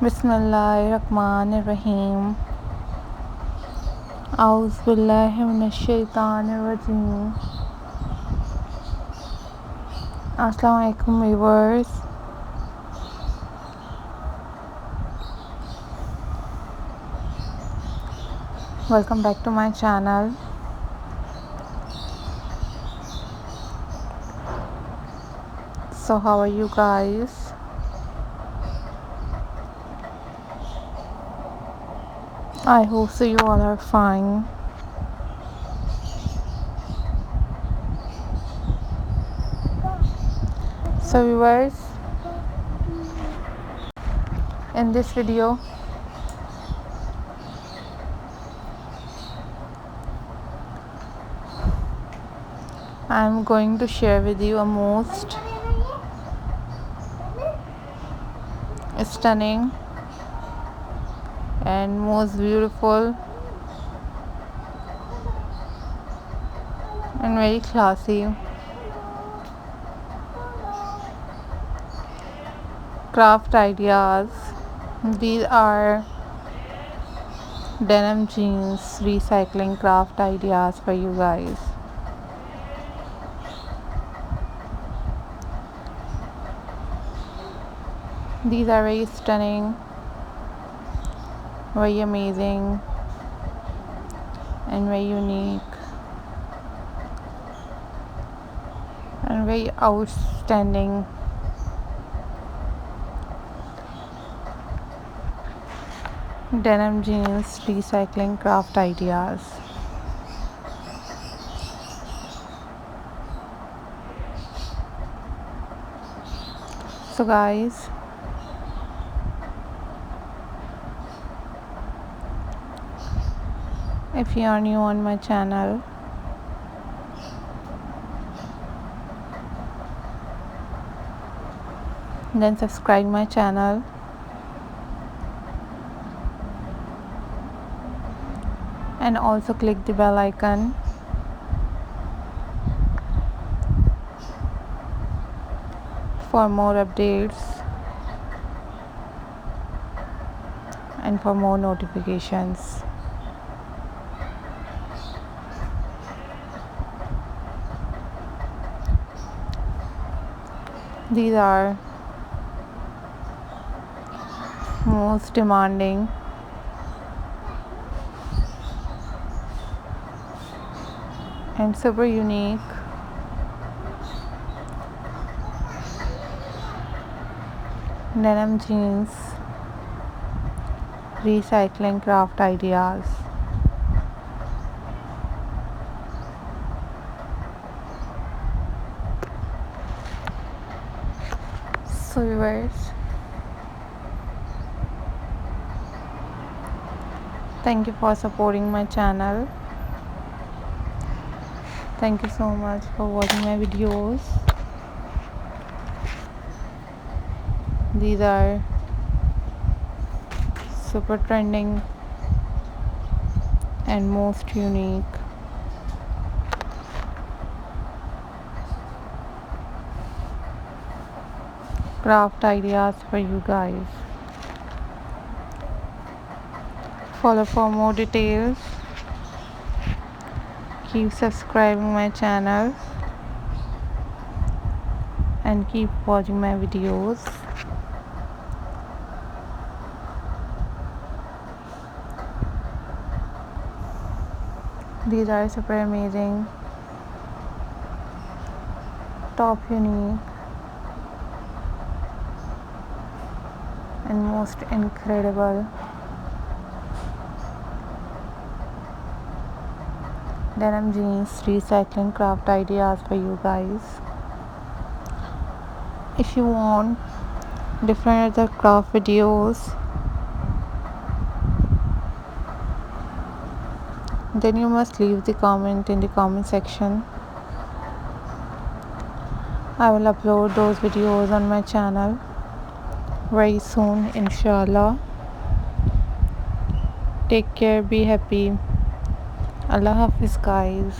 बिस्मिल्लाहिर्रहमानिर्रहीम। औज़ुबिल्लाहि मिनश्शैतानिर्रजीम। अस्सलाम वालेकुम viewers. Welcome back to my channel. So how are you guys? I hope so you all are fine. So viewers, in this video I am going to share with you a most stunning and most beautiful and very classy craft ideas. These are denim jeans recycling craft ideas for you guys. These are very stunning, very amazing and very unique and very outstanding denim jeans recycling craft ideas. So guys, if you are new on my channel, then subscribe my channel and also click the bell icon for more updates and for more notifications. These are most demanding and super unique denim jeans recycling craft ideas. So viewers, thank you for supporting my channel. Thank you so much for watching my videos. These are super trending and most unique craft ideas for you guys. Follow for more details. Keep subscribing my channel and keep watching my videos. These are super amazing, top unique and most incredible denim jeans recycling craft ideas for you guys. If you want different other craft videos, then you must leave the comment in the comment section. I will upload those videos on my channel very soon, inshallah. Take care, be happy. Allah Hafiz guys.